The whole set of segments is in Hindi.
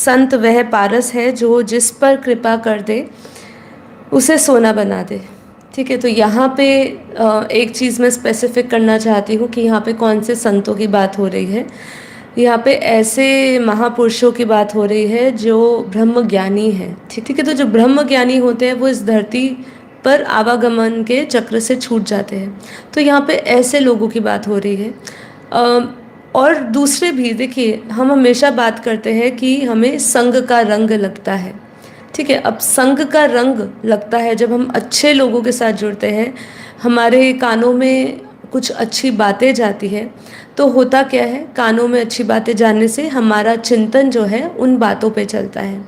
संत वह पारस है जो जिस पर कृपा कर दे उसे सोना बना दे। ठीक है, तो यहाँ पे एक चीज़ मैं स्पेसिफिक करना चाहती हूँ कि यहाँ पे कौन से संतों की बात हो रही है। यहाँ पे ऐसे महापुरुषों की बात हो रही है जो ब्रह्म ज्ञानी हैं। ठीक है, तो जो ब्रह्म ज्ञानी होते हैं वो इस धरती पर आवागमन के चक्र से छूट जाते हैं। तो यहाँ पे ऐसे लोगों की बात हो रही है। और दूसरे भी देखिए, हम हमेशा बात करते हैं कि हमें संग का रंग लगता है। ठीक है, अब संग का रंग लगता है जब हम अच्छे लोगों के साथ जुड़ते हैं, हमारे कानों में कुछ अच्छी बातें जाती है। तो होता क्या है, कानों में अच्छी बातें जाने से हमारा चिंतन जो है उन बातों पे चलता है।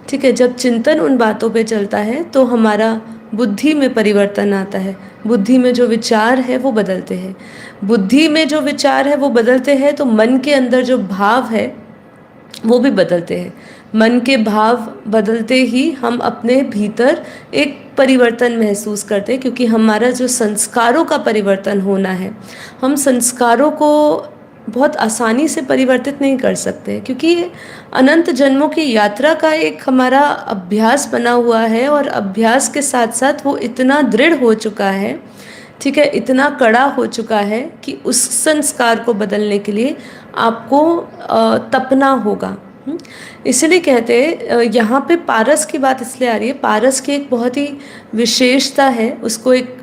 ठीक है, जब चिंतन उन बातों पे चलता है तो हमारा बुद्धि में परिवर्तन आता है। बुद्धि में जो विचार है वो बदलते हैं। बुद्धि में जो विचार है वो बदलते हैं तो मन के अंदर जो भाव है वो भी बदलते हैं। मन के भाव बदलते ही हम अपने भीतर एक परिवर्तन महसूस करते हैं, क्योंकि हमारा जो संस्कारों का परिवर्तन होना है, हम संस्कारों को बहुत आसानी से परिवर्तित नहीं कर सकते, क्योंकि ये अनंत जन्मों की यात्रा का एक हमारा अभ्यास बना हुआ है। और अभ्यास के साथ साथ वो इतना दृढ़ हो चुका है, ठीक है, इतना कड़ा हो चुका है कि उस संस्कार को बदलने के लिए आपको तपना होगा। इसलिए कहते हैं, यहाँ पे पारस की बात इसलिए आ रही है, पारस की एक बहुत ही विशेषता है, उसको एक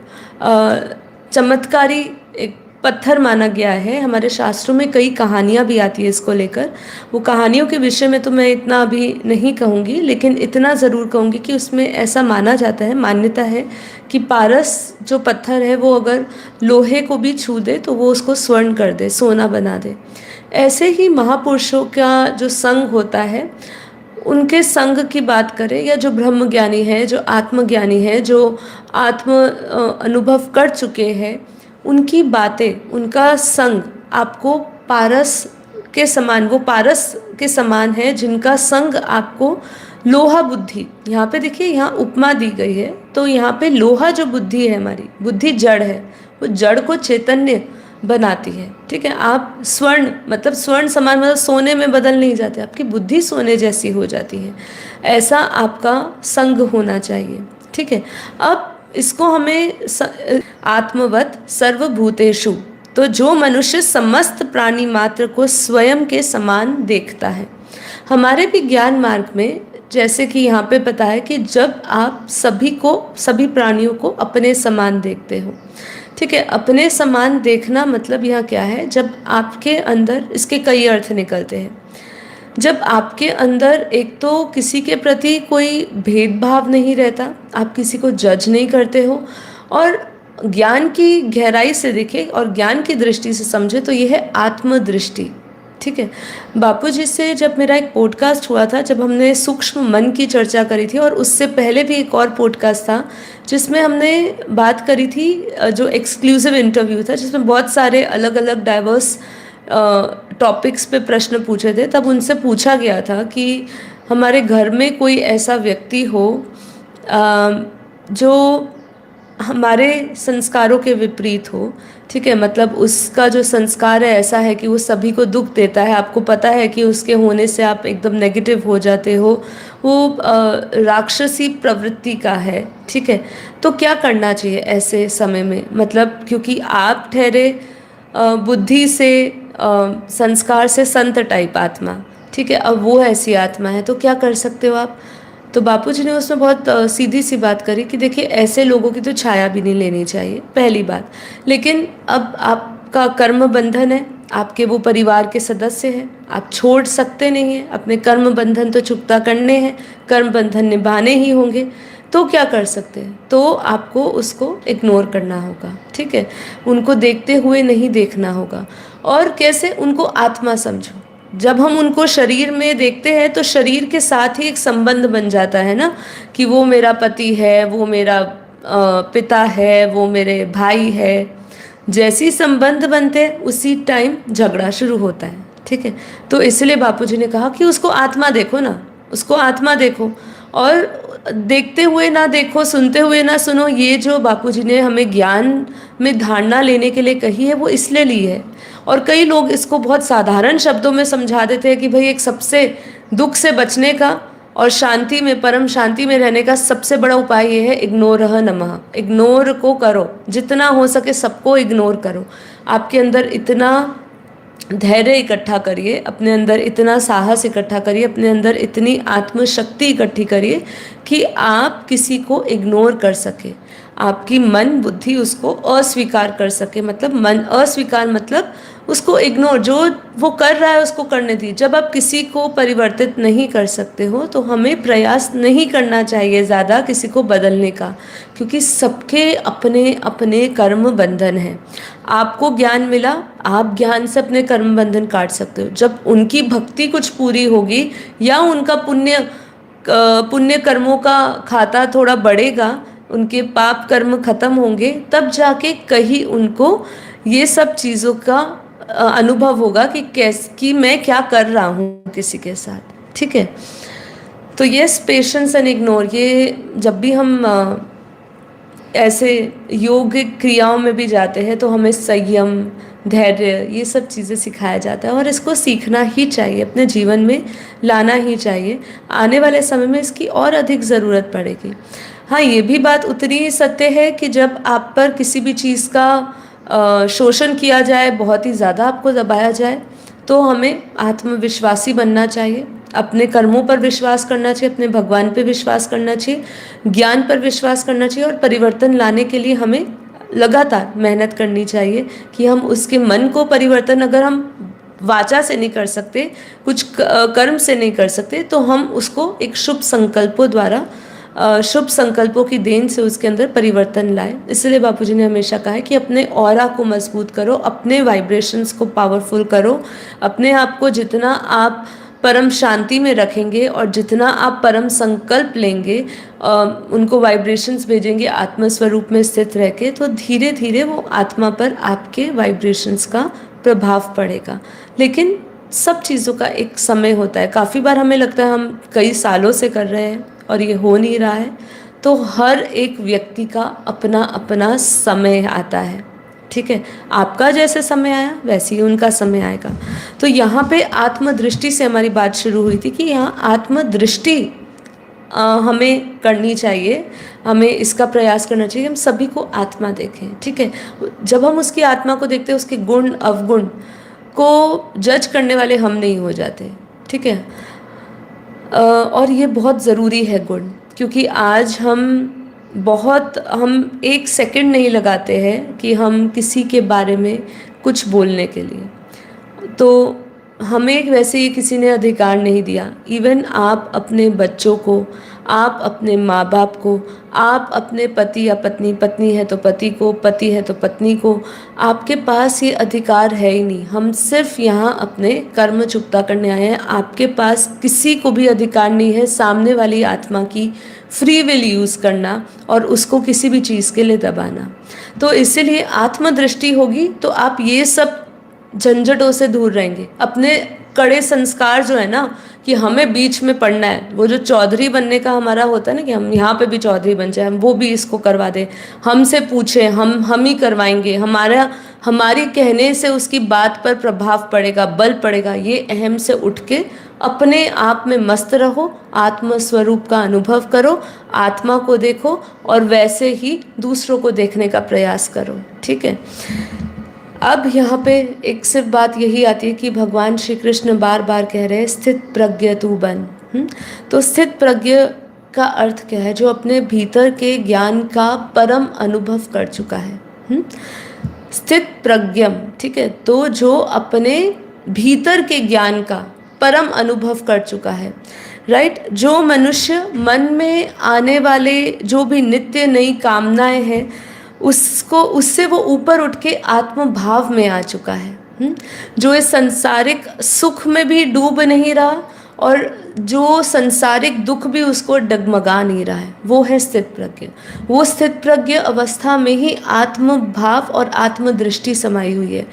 चमत्कारी एक पत्थर माना गया है। हमारे शास्त्रों में कई कहानियाँ भी आती है इसको लेकर। वो कहानियों के विषय में तो मैं इतना अभी नहीं कहूँगी, लेकिन इतना ज़रूर कहूँगी कि उसमें ऐसा माना जाता है, मान्यता है कि पारस जो पत्थर है वो अगर लोहे को भी छू दे तो वो उसको स्वर्ण कर दे, सोना बना दे। ऐसे ही महापुरुषों का जो संग होता है, उनके संग की बात करें, या जो ब्रह्म ज्ञानी है, जो आत्मज्ञानी है, जो आत्म अनुभव कर चुके हैं, उनकी बातें, उनका संग आपको पारस के समान, वो पारस के समान है जिनका संग आपको लोहा बुद्धि, यहाँ पे देखिए यहाँ उपमा दी गई है, तो यहाँ पे लोहा जो बुद्धि है, हमारी बुद्धि जड़ है, वो जड़ को चैतन्य बनाती है। ठीक है, आप स्वर्ण मतलब स्वर्ण समान मतलब सोने में बदल नहीं जाते, आपकी बुद्धि सोने जैसी हो जाती है। ऐसा आपका संग होना चाहिए। ठीक है, अब इसको हमें आत्मवत सर्वभूतेषु, तो जो मनुष्य समस्त प्राणी मात्र को स्वयं के समान देखता है। हमारे भी ज्ञान मार्ग में जैसे कि यहाँ पे पता है कि जब आप सभी प्राणियों को अपने समान देखते हो। ठीक है, अपने समान देखना मतलब यहाँ क्या है, जब आपके अंदर, इसके कई अर्थ निकलते हैं, जब आपके अंदर एक तो किसी के प्रति कोई भेदभाव नहीं रहता, आप किसी को जज नहीं करते हो, और ज्ञान की गहराई से देखें और ज्ञान की दृष्टि से समझे तो यह है आत्मदृष्टि। ठीक है, बापूजी से जब मेरा एक पॉडकास्ट हुआ था, जब हमने सूक्ष्म मन की चर्चा करी थी, और उससे पहले भी एक और पॉडकास्ट था जिसमें हमने बात करी थी, जो एक्सक्लूसिव इंटरव्यू था जिसमें बहुत सारे अलग अलग डाइवर्स टॉपिक्स पे प्रश्न पूछे थे। तब उनसे पूछा गया था कि हमारे घर में कोई ऐसा व्यक्ति हो जो हमारे संस्कारों के विपरीत हो। ठीक है, मतलब उसका जो संस्कार है ऐसा है कि वो सभी को दुख देता है, आपको पता है कि उसके होने से आप एकदम नेगेटिव हो जाते हो, वो राक्षसी प्रवृत्ति का है। ठीक है, तो क्या करना चाहिए ऐसे समय में, मतलब क्योंकि आप ठहरे बुद्धि से संस्कार से संत टाइप आत्मा। ठीक है, अब वो ऐसी आत्मा है तो क्या कर सकते हो आप। तो बापूजी ने उसमें बहुत सीधी सी बात करी कि देखिए, ऐसे लोगों की तो छाया भी नहीं लेनी चाहिए, पहली बात। लेकिन अब आपका कर्म बंधन है, आपके वो परिवार के सदस्य हैं, आप छोड़ सकते नहीं हैं, अपने कर्म बंधन तो चुकता करने हैं, कर्म बंधन निभाने ही होंगे। तो क्या कर सकते हैं, तो आपको उसको इग्नोर करना होगा। ठीक है, उनको देखते हुए नहीं देखना होगा। और कैसे, उनको आत्मा समझो। जब हम उनको शरीर में देखते हैं तो शरीर के साथ ही एक संबंध बन जाता है ना, कि वो मेरा पति है, वो मेरा पिता है, वो मेरे भाई है। जैसी संबंध बनते हैं उसी टाइम झगड़ा शुरू होता है। ठीक है, तो इसलिए बापूजी ने कहा कि उसको आत्मा देखो ना, उसको आत्मा देखो। और देखते हुए ना देखो, सुनते हुए ना सुनो, ये जो बापूजी ने हमें ज्ञान में धारणा लेने के लिए कही है वो इसलिए ली है। और कई लोग इसको बहुत साधारण शब्दों में समझा देते हैं कि भाई एक सबसे दुख से बचने का और शांति में, परम शांति में रहने का सबसे बड़ा उपाय ये है इग्नोर नमः। इग्नोर को करो, जितना हो सके सबको इग्नोर करो। आपके अंदर इतना धैर्य इकट्ठा करिए, अपने अंदर इतना साहस इकट्ठा करिए, अपने अंदर इतनी आत्मशक्ति इकट्ठी करिए कि आप किसी को इग्नोर कर सके, आपकी मन बुद्धि उसको अस्वीकार कर सके। मतलब मन अस्वीकार मतलब उसको इग्नोर, जो वो कर रहा है उसको करने दी। जब आप किसी को परिवर्तित नहीं कर सकते हो तो हमें प्रयास नहीं करना चाहिए ज़्यादा किसी को बदलने का, क्योंकि सबके अपने अपने कर्म बंधन हैं। आपको ज्ञान मिला, आप ज्ञान से अपने कर्म बंधन काट सकते हो। जब उनकी भक्ति कुछ पूरी होगी या उनका पुण्य कर्मों का खाता थोड़ा बढ़ेगा, उनके पाप कर्म खत्म होंगे, तब जाके कहीं उनको ये सब चीज़ों का अनुभव होगा कि मैं क्या कर रहा हूँ किसी के साथ। ठीक है, तो यस, पेशेंस एंड इग्नोर, ये जब भी हम ऐसे योगिक क्रियाओं में भी जाते हैं तो हमें संयम, धैर्य, ये सब चीज़ें सिखाया जाता है और इसको सीखना ही चाहिए, अपने जीवन में लाना ही चाहिए। आने वाले समय में इसकी और अधिक ज़रूरत पड़ेगी। हाँ, ये भी बात उतनी ही सत्य है कि जब आप पर किसी भी चीज़ का शोषण किया जाए, बहुत ही ज़्यादा आपको दबाया जाए, तो हमें आत्मविश्वासी बनना चाहिए, अपने कर्मों पर विश्वास करना चाहिए, अपने भगवान पर विश्वास करना चाहिए, ज्ञान पर विश्वास करना चाहिए और परिवर्तन लाने के लिए हमें लगातार मेहनत करनी चाहिए कि हम उसके मन को परिवर्तन, अगर हम वाचा से नहीं कर सकते, कुछ कर्म से नहीं कर सकते, तो हम उसको एक शुभ संकल्पों द्वारा, शुभ संकल्पों की देन से उसके अंदर परिवर्तन लाए। इसलिए बापूजी ने हमेशा कहा है कि अपने ऑरा को मजबूत करो, अपने वाइब्रेशंस को पावरफुल करो। अपने आप को जितना आप परम शांति में रखेंगे और जितना आप परम संकल्प लेंगे, उनको वाइब्रेशंस भेजेंगे आत्मस्वरूप में स्थित रह के, तो धीरे धीरे वो आत्मा पर आपके वाइब्रेशंस का प्रभाव पड़ेगा। लेकिन सब चीज़ों का एक समय होता है। काफ़ी बार हमें लगता है हम कई सालों से कर रहे हैं और ये हो नहीं रहा है, तो हर एक व्यक्ति का अपना अपना समय आता है। ठीक है, आपका जैसे समय आया वैसे ही उनका समय आएगा। तो यहाँ पे आत्मदृष्टि से हमारी बात शुरू हुई थी कि यहाँ आत्मदृष्टि हमें करनी चाहिए, हमें इसका प्रयास करना चाहिए, हम सभी को आत्मा देखें। ठीक है, जब हम उसकी आत्मा को देखते हैं, उसके गुण अवगुण को जज करने वाले हम नहीं हो जाते। ठीक है, और ये बहुत ज़रूरी है गुण, क्योंकि आज हम एक सेकंड नहीं लगाते हैं कि हम किसी के बारे में कुछ बोलने के लिए। तो हमें वैसे ही किसी ने अधिकार नहीं दिया। इवन आप अपने बच्चों को, आप अपने माँ बाप को, आप अपने पति या पत्नी, पत्नी है तो पति को, पति है तो पत्नी को, आपके पास ये अधिकार है ही नहीं। हम सिर्फ यहाँ अपने कर्म चुकता करने आए हैं। आपके पास किसी को भी अधिकार नहीं है सामने वाली आत्मा की फ्री विल यूज़ करना और उसको किसी भी चीज़ के लिए दबाना। तो इसीलिए आत्मदृष्टि होगी तो आप ये सब झंझटों से दूर रहेंगे। अपने कड़े संस्कार जो है ना कि हमें बीच में पढ़ना है, वो जो चौधरी बनने का हमारा होता है ना कि हम यहाँ पे भी चौधरी बन जाए, हम वो भी इसको करवा दें, हमसे पूछे, हम ही करवाएंगे, हमारी कहने से उसकी बात पर प्रभाव पड़ेगा, बल पड़ेगा, ये अहम से उठ के अपने आप में मस्त रहो, आत्म स्वरूप का अनुभव करो, आत्मा को देखो और वैसे ही दूसरों को देखने का प्रयास करो। ठीक है, अब यहाँ पे एक सिर्फ बात यही आती है कि भगवान श्री कृष्ण बार बार कह रहे हैं स्थित प्रज्ञ तू बन। तो स्थित प्रज्ञ का अर्थ क्या है? जो अपने भीतर के ज्ञान का परम अनुभव कर चुका है। स्थित प्रज्ञम, ठीक है, तो जो अपने भीतर के ज्ञान का परम अनुभव कर चुका है, राइट। जो मनुष्य मन में आने वाले जो भी नित्य नई कामनाएं हैं उससे वो ऊपर उठ के आत्म भाव में आ चुका है। जो इस संसारिक सुख में भी डूब नहीं रहा और जो संसारिक दुख भी उसको डगमगा नहीं रहा है, वो है स्थित प्रज्ञ। वो स्थित प्रज्ञ अवस्था में ही आत्म भाव और आत्मदृष्टि समाई हुई है।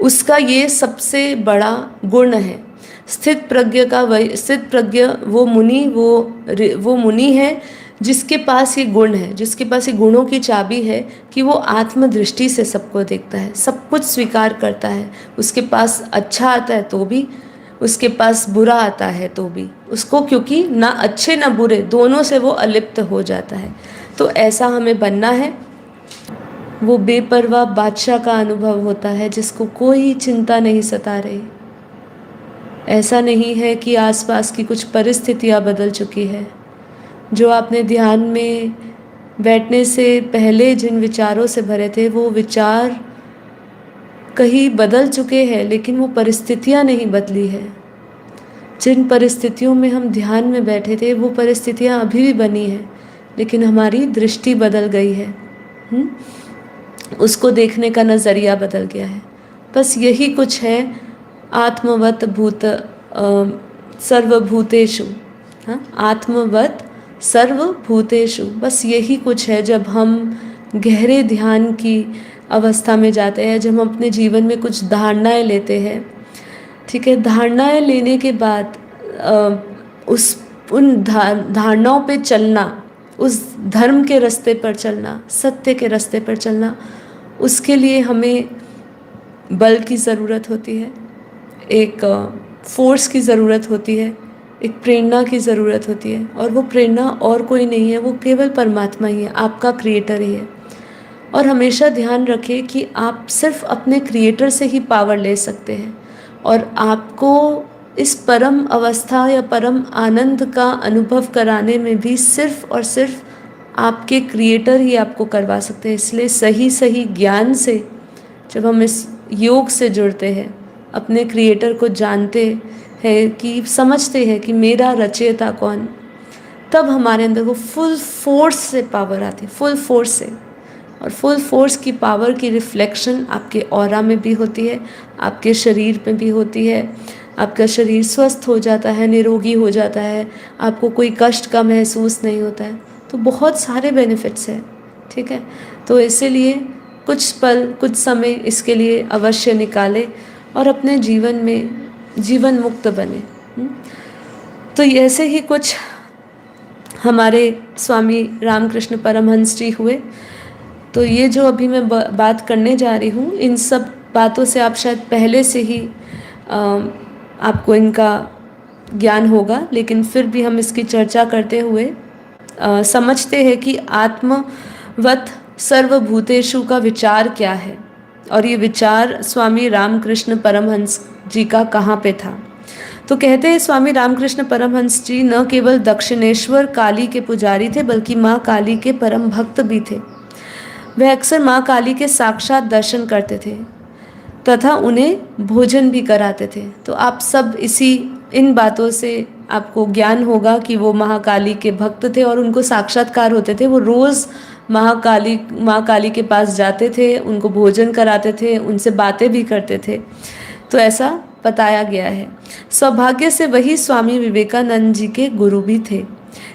उसका ये सबसे बड़ा गुण है। स्थित प्रज्ञ वो मुनि है जिसके पास ये गुण है, जिसके पास ये गुणों की चाबी है कि वो आत्मदृष्टि से सबको देखता है, सब कुछ स्वीकार करता है। उसके पास अच्छा आता है तो भी, उसके पास बुरा आता है तो भी उसको, क्योंकि ना अच्छे ना बुरे दोनों से वो अलिप्त हो जाता है। तो ऐसा हमें बनना है। वो बेपरवाह बादशाह का अनुभव होता है जिसको कोई चिंता नहीं सता रही। ऐसा नहीं है कि आसपास की कुछ परिस्थितियाँ बदल चुकी है। जो आपने ध्यान में बैठने से पहले जिन विचारों से भरे थे वो विचार कहीं बदल चुके हैं, लेकिन वो परिस्थितियाँ नहीं बदली है। जिन परिस्थितियों में हम ध्यान में बैठे थे वो परिस्थितियाँ अभी भी बनी हैं, लेकिन हमारी दृष्टि बदल गई है। उसको देखने का नज़रिया बदल गया है। बस यही कुछ है। आत्मवत सर्वभूतेषु, हाँ, आत्मवत सर्वभूतेषु, बस यही कुछ है। जब हम गहरे ध्यान की अवस्था में जाते हैं, जब हम अपने जीवन में कुछ धारणाएं लेते हैं, ठीक है, धारणाएं लेने के बाद उन धारणाओं पे चलना, उस धर्म के रास्ते पर चलना, सत्य के रास्ते पर चलना, उसके लिए हमें बल की ज़रूरत होती है, एक फोर्स की ज़रूरत होती है, एक प्रेरणा की ज़रूरत होती है। और वो प्रेरणा और कोई नहीं है, वो केवल परमात्मा ही है, आपका क्रिएटर ही है। और हमेशा ध्यान रखें कि आप सिर्फ अपने क्रिएटर से ही पावर ले सकते हैं, और आपको इस परम अवस्था या परम आनंद का अनुभव कराने में भी सिर्फ और सिर्फ आपके क्रिएटर ही आपको करवा सकते हैं। इसलिए सही सही ज्ञान से जब हम इस योग से जुड़ते हैं, अपने क्रिएटर को जानते हैं, कि समझते हैं कि मेरा रचयिता कौन, तब हमारे अंदर वो फुल फोर्स से पावर आती है, फुल फोर्स से। और फुल फोर्स की पावर की रिफ्लेक्शन आपके ऑरा में भी होती है, आपके शरीर में भी होती है। आपका शरीर स्वस्थ हो जाता है, निरोगी हो जाता है, आपको कोई कष्ट का महसूस नहीं होता है। तो बहुत सारे बेनिफिट्स हैं, ठीक है। तो इसीलिए कुछ पल, कुछ समय इसके लिए अवश्य निकालें और अपने जीवन में जीवन मुक्त बने। तो ऐसे ही कुछ हमारे स्वामी रामकृष्ण परमहंस जी हुए। तो ये जो अभी मैं बात करने जा रही हूँ, इन सब बातों से आप शायद पहले से ही आपको इनका ज्ञान होगा, लेकिन फिर भी हम इसकी चर्चा करते हुए समझते हैं कि आत्मवत सर्वभूतेषु का विचार क्या है, और ये विचार स्वामी रामकृष्ण परमहंस जी का कहाँ पे था। तो कहते हैं स्वामी रामकृष्ण परमहंस जी न केवल दक्षिणेश्वर काली के पुजारी थे, बल्कि माँ काली के परम भक्त भी थे। वह अक्सर माँ काली के साक्षात दर्शन करते थे तथा उन्हें भोजन भी कराते थे। तो आप सब इन बातों से आपको ज्ञान होगा कि वो महाकाली के भक्त थे और उनको साक्षात्कार होते थे। वो रोज़ माँ काली के पास जाते थे, उनको भोजन कराते थे, उनसे बातें भी करते थे। तो ऐसा बताया गया है। सौभाग्य से वही स्वामी विवेकानंद जी के गुरु भी थे।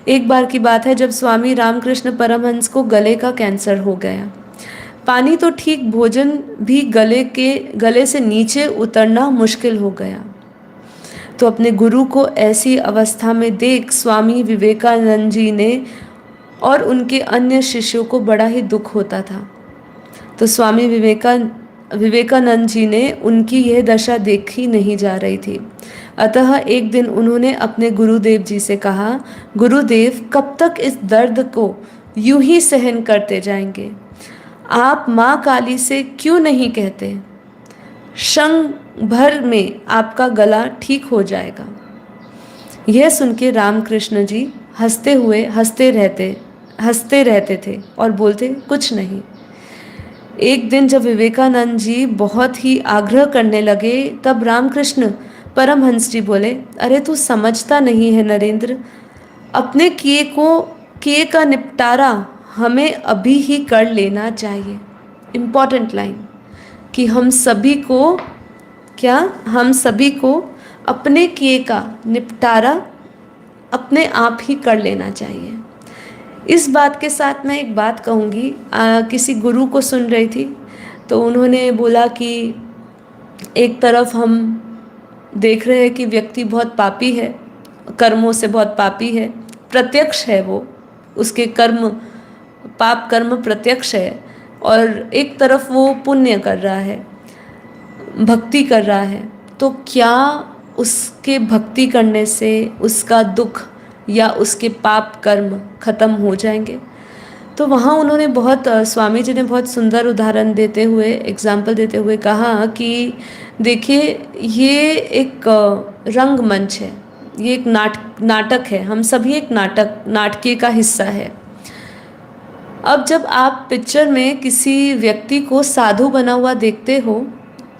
एक बार की बात है जब स्वामी रामकृष्ण परमहंस को गले का कैंसर हो गया। पानी तो ठीक, भोजन भी गले से नीचे उतरना मुश्किल हो गया। तो अपने गुरु को ऐसी अवस्था में देख स्वामी विवेकानंद जी ने और उनके अन्य शिष्यों को बड़ा ही दुख होता था। तो स्वामी विवेकानंद जी ने उनकी यह दशा देखी नहीं जा रही थी। अतः एक दिन उन्होंने अपने गुरुदेव जी से कहा, गुरुदेव, कब तक इस दर्द को यूं ही सहन करते जाएंगे? आप माँ काली से क्यों नहीं कहते? क्षण भर में आपका गला ठीक हो जाएगा। यह सुन के रामकृष्ण जी हंसते रहते थे और बोलते, कुछ नहीं। एक दिन जब विवेकानंद जी बहुत ही आग्रह करने लगे, तब रामकृष्ण परमहंस जी बोले, अरे तू समझता नहीं है नरेंद्र, अपने किए का निपटारा हमें अभी ही कर लेना चाहिए। इम्पॉर्टेंट लाइन कि हम सभी को अपने किए का निपटारा अपने आप ही कर लेना चाहिए। इस बात के साथ मैं एक बात कहूँगी। किसी गुरु को सुन रही थी, तो उन्होंने बोला कि एक तरफ हम देख रहे हैं कि व्यक्ति बहुत पापी है, कर्मों से बहुत पापी है, प्रत्यक्ष है वो, उसके कर्म, पाप कर्म प्रत्यक्ष है, और एक तरफ वो पुण्य कर रहा है, भक्ति कर रहा है, तो क्या उसके भक्ति करने से उसका दुख या उसके पाप कर्म खत्म हो जाएंगे? तो वहाँ उन्होंने बहुत, स्वामी जी ने बहुत सुंदर उदाहरण देते हुए, एग्जाम्पल देते हुए कहा कि देखिए, ये एक रंगमंच है, ये एक नाटक है, हम सभी एक नाटकीय का हिस्सा है। अब जब आप पिक्चर में किसी व्यक्ति को साधु बना हुआ देखते हो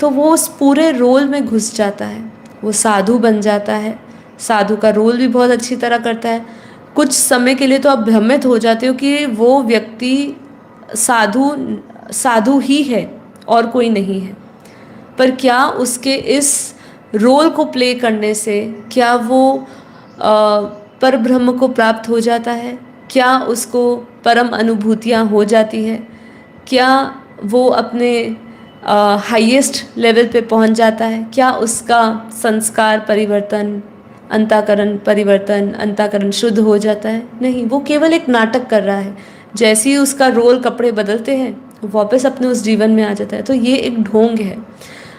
तो वो उस पूरे रोल में घुस जाता है, वो साधु बन जाता है, साधु का रोल भी बहुत अच्छी तरह करता है। कुछ समय के लिए तो आप भ्रमित हो जाते हो कि वो व्यक्ति साधु ही है और कोई नहीं है। पर क्या उसके इस रोल को प्ले करने से क्या वो परब्रह्म को प्राप्त हो जाता है? क्या उसको परम अनुभूतियाँ हो जाती है? क्या वो अपने हाईएस्ट लेवल पे पहुंच जाता है? क्या उसका संस्कार परिवर्तन, अंतःकरण शुद्ध हो जाता है? नहीं, वो केवल एक नाटक कर रहा है। जैसे ही उसका रोल, कपड़े बदलते हैं, वो वापस अपने उस जीवन में आ जाता है। तो ये एक ढोंग है।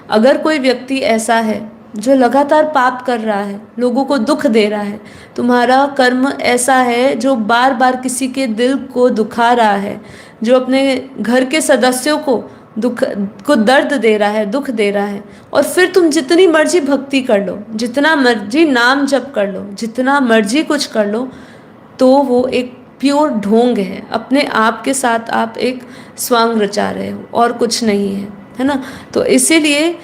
अगर कोई व्यक्ति ऐसा है जो लगातार पाप कर रहा है, लोगों को दुख दे रहा है, तुम्हारा कर्म ऐसा है जो बार बार किसी के दिल को दुखा रहा है, जो अपने घर के सदस्यों को दर्द दे रहा है, दुख दे रहा है, और फिर तुम जितनी मर्जी भक्ति कर लो, जितना मर्जी नाम जप कर लो, जितना मर्जी कुछ कर लो, तो वो एक प्योर ढोंग है। अपने आप के साथ आप एक स्वांग रचा रहे हो और कुछ नहीं है ना। तो इसीलिए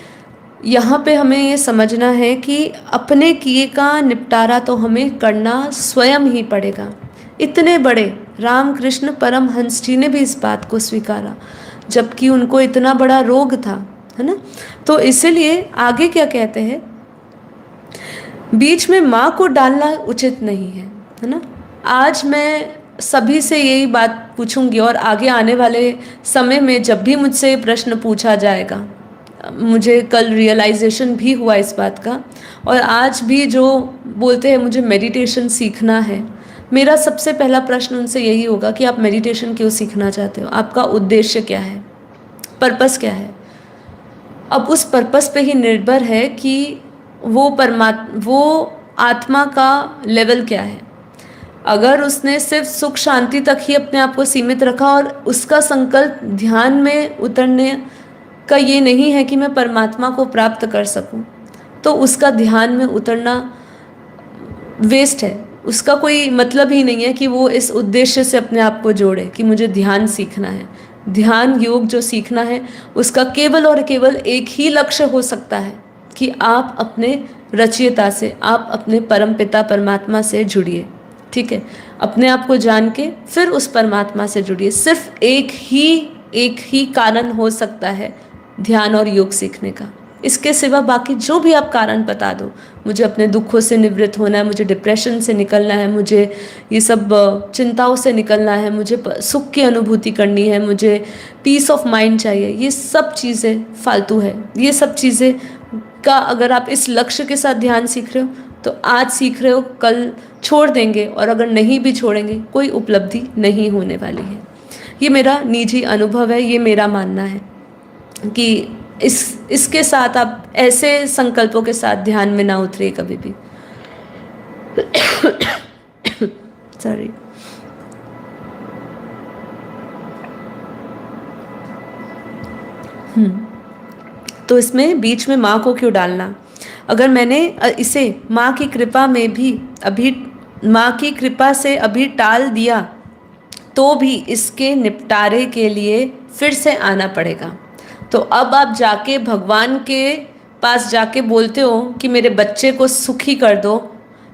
यहाँ पे हमें ये समझना है कि अपने किए का निपटारा तो हमें करना स्वयं ही पड़ेगा। इतने बड़े रामकृष्ण परमहंस जी ने भी इस बात को स्वीकारा, जबकि उनको इतना बड़ा रोग था, है ना। तो इसीलिए आगे क्या कहते हैं, बीच में माँ को डालना उचित नहीं है ना। आज मैं सभी से यही बात पूछूंगी, और आगे आने वाले समय में जब भी मुझसे प्रश्न पूछा जाएगा, मुझे कल रियलाइजेशन भी हुआ इस बात का, और आज भी जो बोलते हैं मुझे मेडिटेशन सीखना है, मेरा सबसे पहला प्रश्न उनसे यही होगा कि आप मेडिटेशन क्यों सीखना चाहते हो, आपका उद्देश्य क्या है, पर्पस क्या है। अब उस पर्पस पे ही निर्भर है कि वो आत्मा का लेवल क्या है। अगर उसने सिर्फ सुख शांति तक ही अपने आप को सीमित रखा और उसका संकल्प ध्यान में उतरने का ये नहीं है कि मैं परमात्मा को प्राप्त कर सकूं, तो उसका ध्यान में उतरना वेस्ट है। उसका कोई मतलब ही नहीं है कि वो इस उद्देश्य से अपने आप को जोड़े कि मुझे ध्यान सीखना है। ध्यान योग जो सीखना है, उसका केवल और केवल एक ही लक्ष्य हो सकता है कि आप अपने रचयिता से, आप अपने परम पिता परमात्मा से जुड़िए। ठीक है, अपने आप को जान के फिर उस परमात्मा से जुड़िए। सिर्फ एक ही कारण हो सकता है ध्यान और योग सीखने का। इसके सिवा बाकी जो भी आप कारण बता दो, मुझे अपने दुखों से निवृत्त होना है, मुझे डिप्रेशन से निकलना है, मुझे ये सब चिंताओं से निकलना है, मुझे सुख की अनुभूति करनी है, मुझे पीस ऑफ माइंड चाहिए, ये सब चीज़ें फालतू है। ये सब चीज़ें का अगर आप इस लक्ष्य के साथ ध्यान सीख रहे हो तो आज सीख रहे हो, कल छोड़ देंगे, और अगर नहीं भी छोड़ेंगे कोई उपलब्धि नहीं होने वाली है। ये मेरा निजी अनुभव है, ये मेरा मानना है कि इसके साथ आप ऐसे संकल्पों के साथ ध्यान में ना उतरिए कभी भी। सॉरी। तो इसमें बीच में माँ को क्यों डालना? अगर मैंने इसे माँ की कृपा में भी अभी, माँ की कृपा से अभी टाल दिया, तो भी इसके निपटारे के लिए फिर से आना पड़ेगा। तो अब आप जाके भगवान के पास जाके बोलते हो कि मेरे बच्चे को सुखी कर दो,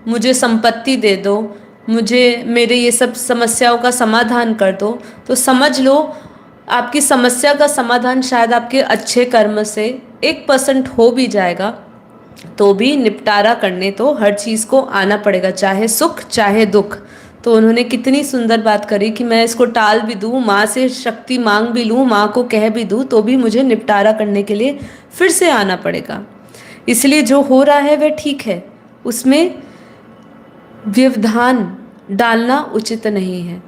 मुझे संपत्ति दे दो, मुझे मेरे ये सब समस्याओं का समाधान कर दो, तो समझ लो आपकी समस्या का समाधान शायद आपके अच्छे कर्म से 1% हो भी जाएगा, तो भी निपटारा करने तो हर चीज़ को आना पड़ेगा, चाहे सुख चाहे दुख। तो उन्होंने कितनी सुंदर बात करी कि मैं इसको टाल भी दूँ, माँ से शक्ति मांग भी लूँ, माँ को कह भी दूँ, तो भी मुझे निपटारा करने के लिए फिर से आना पड़ेगा। इसलिए जो हो रहा है वह ठीक है, उसमें व्यवधान डालना उचित नहीं है।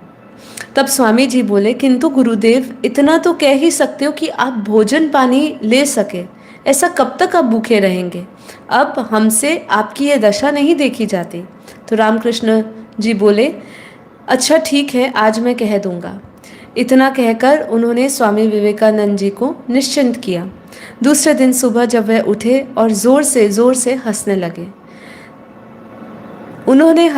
तब स्वामी जी बोले, किंतु गुरुदेव इतना तो कह ही सकते हो कि आप भोजन पानी ले सके, ऐसा कब तक आप भूखे रहेंगे? अब हमसे आपकी ये दशा नहीं देखी जाती। तो रामकृष्ण जी बोले, अच्छा ठीक है, आज मैं कह दूंगा। इतना कहकर उन्होंने स्वामी विवेकानंद जी को निश्चिंत किया। दूसरे दिन सुबह जब वह उठे और जोर से हंसने लगे, उन्हें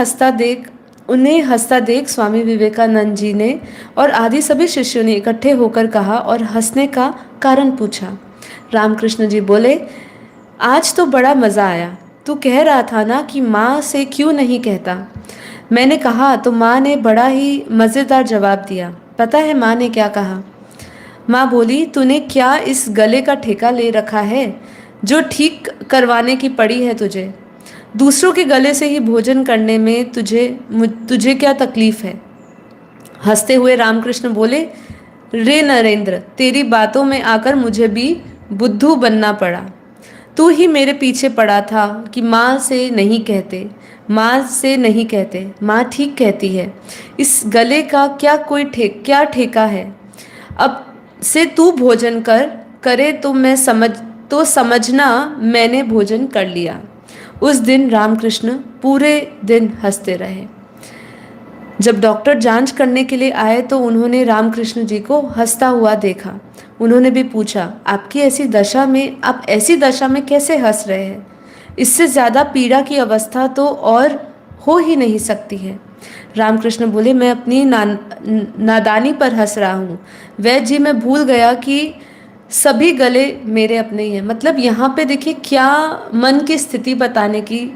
हंसता देख स्वामी विवेकानंद जी ने और आदि सभी शिष्यों ने इकट्ठे होकर कहा और हंसने का कारण पूछा। रामकृष्ण जी बोले, आज तो बड़ा मज़ा आया। तू कह रहा था ना कि माँ से क्यों नहीं कहता। मैंने कहा तो माँ ने बड़ा ही मज़ेदार जवाब दिया। पता है माँ ने क्या कहा? माँ बोली, तूने क्या इस गले का ठेका ले रखा है जो ठीक करवाने की पड़ी है तुझे? दूसरों के गले से ही भोजन करने में तुझे क्या तकलीफ है? हंसते हुए रामकृष्ण बोले, रे नरेंद्र, तेरी बातों में आकर मुझे भी बुद्धू बनना पड़ा। तू ही मेरे पीछे पड़ा था कि माँ से नहीं कहते, माँ ठीक कहती है। इस गले का क्या ठेका है? अब से तू भोजन करे तो समझना मैंने भोजन कर लिया। उस दिन रामकृष्ण पूरे दिन हंसते रहे। जब डॉक्टर जांच करने के लिए आए तो उन्होंने रामकृष्ण जी को हंसता हुआ देखा। उन्होंने भी पूछा, आप ऐसी दशा में कैसे हंस रहे हैं? इससे ज़्यादा पीड़ा की अवस्था तो और हो ही नहीं सकती है। रामकृष्ण बोले, मैं अपनी नादानी पर हंस रहा हूँ। वैद्य जी, मैं भूल गया कि सभी गले मेरे अपने ही हैं। मतलब यहाँ पे देखिए क्या मन की स्थिति बताने की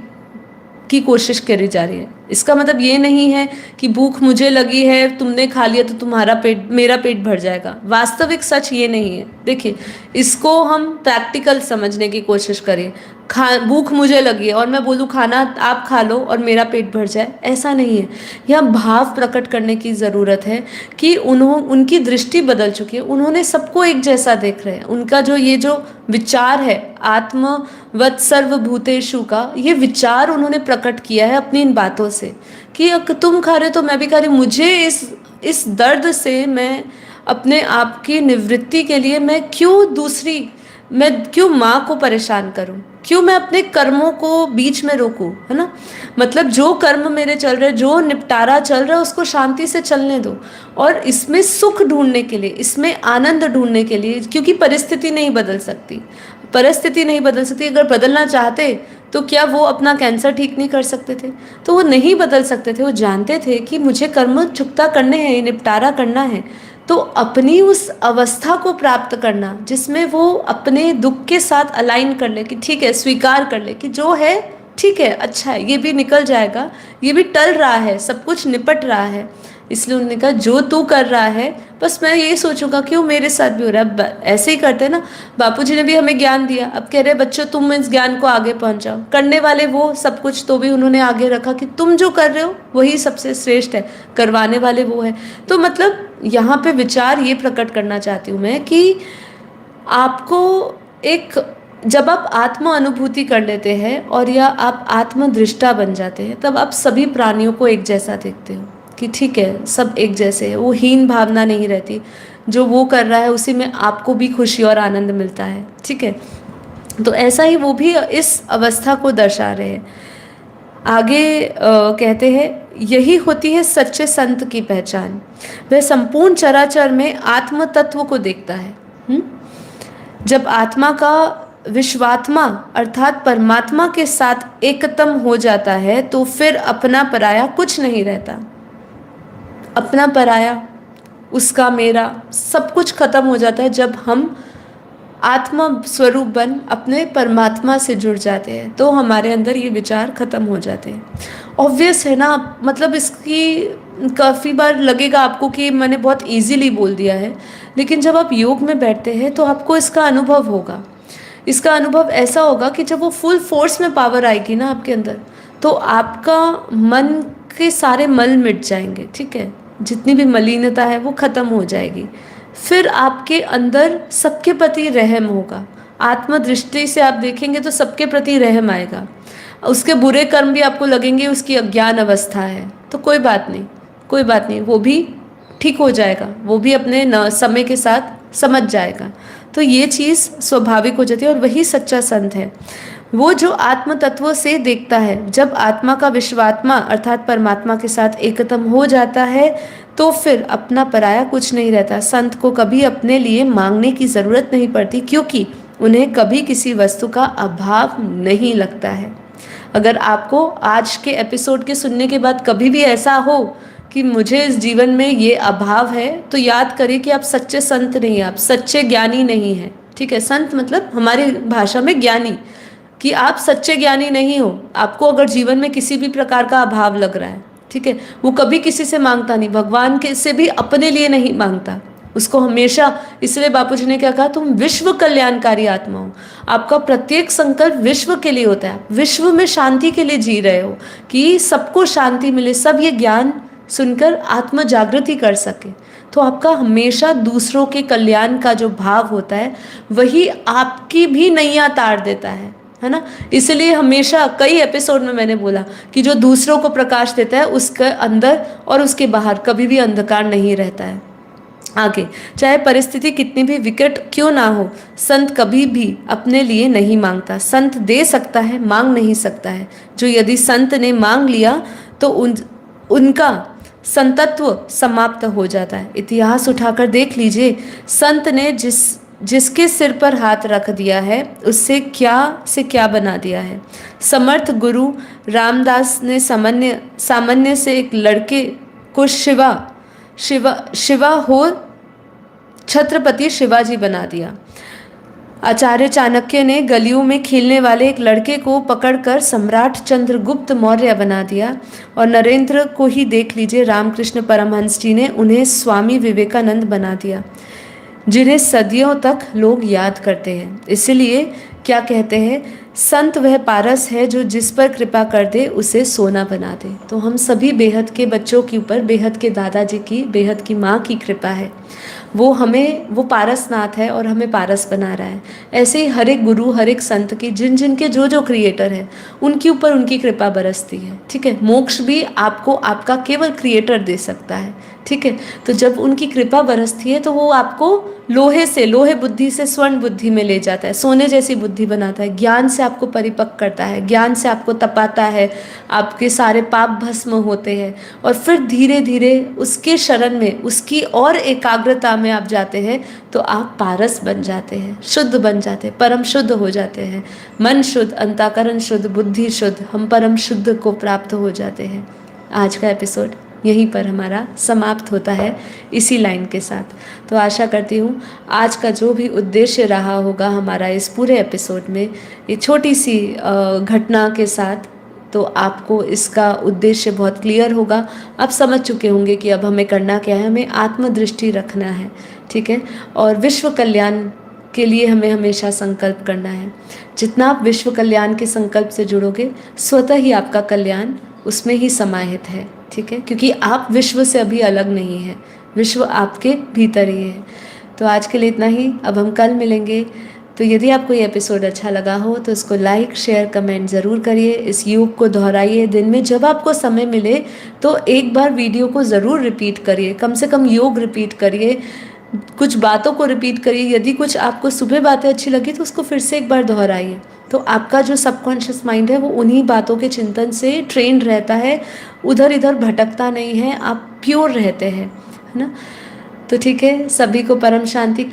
कोशिश करी जा रही है। इसका मतलब ये नहीं है कि भूख मुझे लगी है, तुमने खा लिया तो मेरा पेट भर जाएगा। वास्तविक सच ये नहीं है। देखिए, इसको हम प्रैक्टिकल समझने की कोशिश करें। भूख मुझे लगी है और मैं बोलूँ खाना आप खा लो और मेरा पेट भर जाए, ऐसा नहीं है। यहाँ भाव प्रकट करने की ज़रूरत है कि उनकी दृष्टि बदल चुकी है। उन्होंने सबको एक जैसा देख रहे हैं। उनका जो विचार है आत्मवत् सर्वभूतेषु का, ये विचार उन्होंने प्रकट किया है अपनी इन बातों से कि तुम खा रहे तो मैं भी खा रही। मुझे इस दर्द से मैं अपने आप की निवृत्ति के लिए मैं क्यों माँ को परेशान करूं? क्यों मैं अपने कर्मों को बीच में रोकूं? है ना? मतलब जो कर्म मेरे चल रहे, जो निपटारा चल रहा है, उसको शांति से चलने दो। और इसमें सुख ढूंढने के लिए, इसमें आनंद ढूंढने के लिए, क्योंकि परिस्थिति नहीं बदल सकती। अगर बदलना चाहते तो क्या वो अपना कैंसर ठीक नहीं कर सकते थे? तो वो नहीं बदल सकते थे। वो जानते थे कि मुझे कर्म चुकता करने हैं, निपटारा करना है। तो अपनी उस अवस्था को प्राप्त करना जिसमें वो अपने दुख के साथ अलाइन कर ले कि ठीक है, स्वीकार कर ले कि जो है ठीक है, अच्छा है, ये भी निकल जाएगा, ये भी टल रहा है, सब कुछ निपट रहा है। इसलिए उन्होंने कहा जो तू कर रहा है बस मैं ये सोचूंगा कि वो मेरे साथ भी हो रहा है। ऐसे ही करते ना, बापूजी ने भी हमें ज्ञान दिया। अब कह रहे बच्चों तुम इस ज्ञान को आगे पहुंचाओ। करने वाले वो सब कुछ तो भी उन्होंने आगे रखा कि तुम जो कर रहे हो वही सबसे श्रेष्ठ है, करवाने वाले वो है। तो मतलब यहाँ पे विचार ये प्रकट करना चाहती हूँ मैं कि आपको जब आप आत्म अनुभूति कर लेते हैं और या आप आत्मदृष्टा बन जाते हैं, तब आप सभी प्राणियों को एक जैसा देखते हो कि ठीक है, सब एक जैसे है। वो हीन भावना नहीं रहती। जो वो कर रहा है उसी में आपको भी खुशी और आनंद मिलता है। ठीक है, तो ऐसा ही वो भी इस अवस्था को दर्शा रहे हैं। आगे कहते हैं, यही होती है सच्चे संत की पहचान। वह संपूर्ण चराचर में आत्म तत्व को देखता है। जब आत्मा का विश्वात्मा अर्थात परमात्मा के साथ एकतम हो जाता है तो फिर अपना पराया कुछ नहीं रहता। अपना पराया, उसका मेरा, सब कुछ खत्म हो जाता है जब हम आत्मा स्वरूप बन अपने परमात्मा से जुड़ जाते हैं। तो हमारे अंदर ये विचार खत्म हो जाते हैं। ऑब्वियस है ना, मतलब इसकी काफ़ी बार लगेगा आपको कि मैंने बहुत इजीली बोल दिया है, लेकिन जब आप योग में बैठते हैं तो आपको इसका अनुभव होगा। इसका अनुभव ऐसा होगा कि जब वो फुल फोर्स में पावर आएगी ना आपके अंदर, तो आपका मन के सारे मल मिट जाएंगे। ठीक है, जितनी भी मलिनता है वो खत्म हो जाएगी। फिर आपके अंदर सबके प्रति रहम होगा, आत्मदृष्टि से आप देखेंगे तो सबके प्रति रहम आएगा। उसके बुरे कर्म भी आपको लगेंगे उसकी अज्ञान अवस्था है, तो कोई बात नहीं, कोई बात नहीं, वो भी ठीक हो जाएगा, वो भी अपने समय के साथ समझ जाएगा। तो ये चीज़ स्वाभाविक हो जाती है, और वही सच्चा संत है, वो जो आत्म तत्वों से देखता है। जब आत्मा का विश्वात्मा अर्थात परमात्मा के साथ एकतम हो जाता है तो फिर अपना पराया कुछ नहीं रहता। संत को कभी अपने लिए मांगने की ज़रूरत नहीं पड़ती, क्योंकि उन्हें कभी किसी वस्तु का अभाव नहीं लगता है। अगर आपको आज के एपिसोड के सुनने के बाद कभी भी ऐसा हो कि मुझे इस जीवन में ये अभाव है, तो याद करिए कि आप सच्चे संत नहीं हैं, आप सच्चे ज्ञानी नहीं हैं। ठीक है, संत मतलब हमारी भाषा में ज्ञानी, कि आप सच्चे ज्ञानी नहीं हो। आपको अगर जीवन में किसी भी प्रकार का अभाव लग रहा है, ठीक है, वो कभी किसी से मांगता नहीं, भगवान के से भी अपने लिए नहीं मांगता, उसको हमेशा। इसलिए बापूजी ने क्या कहा, तुम विश्व कल्याणकारी आत्मा हो। आपका प्रत्येक संकल्प विश्व के लिए होता है, आप विश्व में शांति के लिए जी रहे हो, कि सबको शांति मिले, सब ये ज्ञान सुनकर आत्म जागृति कर सके। तो आपका हमेशा दूसरों के कल्याण का जो भाव होता है वही आपकी भी नैया तार देता है ना। इसलिए हमेशा कई एपिसोड में मैंने बोला कि जो दूसरों को प्रकाश देता है उसके अंदर और उसके बाहर कभी भी अंधकार नहीं रहता है। आगे, चाहे परिस्थिति कितनी भी विकट क्यों ना हो, संत कभी भी अपने लिए नहीं मांगता। संत दे सकता है, मांग नहीं सकता है। जो यदि संत ने मांग लिया तो उनका संतत्व समाप्त हो जाता है। इतिहास उठाकर देख लीजिए, संत ने जिसके सिर पर हाथ रख दिया है उससे क्या से क्या बना दिया है। समर्थ गुरु रामदास ने सामान्य से एक लड़के को शिवा हो छत्रपति शिवाजी बना दिया। आचार्य चाणक्य ने गलियों में खेलने वाले एक लड़के को पकड़कर सम्राट चंद्रगुप्त मौर्य बना दिया। और नरेंद्र को ही देख लीजिए, रामकृष्ण परमहंस जी ने उन्हें स्वामी विवेकानंद बना दिया, जिन्हें सदियों तक लोग याद करते हैं। इसलिए क्या कहते हैं, संत वह पारस है जो जिस पर कृपा कर दे उसे सोना बना दे। तो हम सभी बेहद के बच्चों के ऊपर बेहद के दादाजी की, बेहद की माँ की कृपा है। वो पारसनाथ है और हमें पारस बना रहा है। ऐसे ही हर एक गुरु, हर एक संत की, जिनके जो क्रिएटर है उनके ऊपर उनकी कृपा बरसती है। ठीक है, मोक्ष भी आपको आपका केवल क्रिएटर दे सकता है। ठीक है, तो जब उनकी कृपा बरसती है तो वो आपको लोहे बुद्धि से स्वर्ण बुद्धि में ले जाता है, सोने जैसी बुद्धि बनाता है, ज्ञान से आपको परिपक्व करता है, ज्ञान से आपको तपाता है, आपके सारे पाप भस्म होते हैं। और फिर धीरे धीरे उसके शरण में, उसकी और एकाग्रता में आप जाते हैं तो आप पारस बन जाते हैं, शुद्ध बन जाते हैं, परम शुद्ध हो जाते हैं। मन शुद्ध, अंतःकरण शुद्ध, बुद्धि शुद्ध, हम परम शुद्ध को प्राप्त हो जाते हैं। आज का एपिसोड यहीं पर हमारा समाप्त होता है इसी लाइन के साथ। तो आशा करती हूँ आज का जो भी उद्देश्य रहा होगा हमारा इस पूरे एपिसोड में, ये छोटी सी घटना के साथ, तो आपको इसका उद्देश्य बहुत क्लियर होगा। आप समझ चुके होंगे कि अब हमें करना क्या है, हमें आत्मदृष्टि रखना है। ठीक है, और विश्व कल्याण के लिए हमें हमेशा संकल्प करना है। जितना आप विश्व कल्याण के संकल्प से जुड़ोगे, स्वतः ही आपका कल्याण उसमें ही समाहित है। ठीक है, क्योंकि आप विश्व से अभी अलग नहीं है, विश्व आपके भीतर ही है। तो आज के लिए इतना ही, अब हम कल मिलेंगे। तो यदि आपको ये एपिसोड अच्छा लगा हो तो इसको लाइक, शेयर, कमेंट ज़रूर करिए। इस योग को दोहराइए, दिन में जब आपको समय मिले तो एक बार वीडियो को ज़रूर रिपीट करिए, कम से कम योग रिपीट करिए, कुछ बातों को रिपीट करिए। यदि कुछ आपको सुबह बातें अच्छी लगी तो उसको फिर से एक बार दोहराइए। तो आपका जो सबकॉन्शियस माइंड है वो उन्हीं बातों के चिंतन से ट्रेंड रहता है, उधर इधर भटकता नहीं है, आप प्योर रहते हैं, है ना। तो ठीक है, सभी को परम शांति।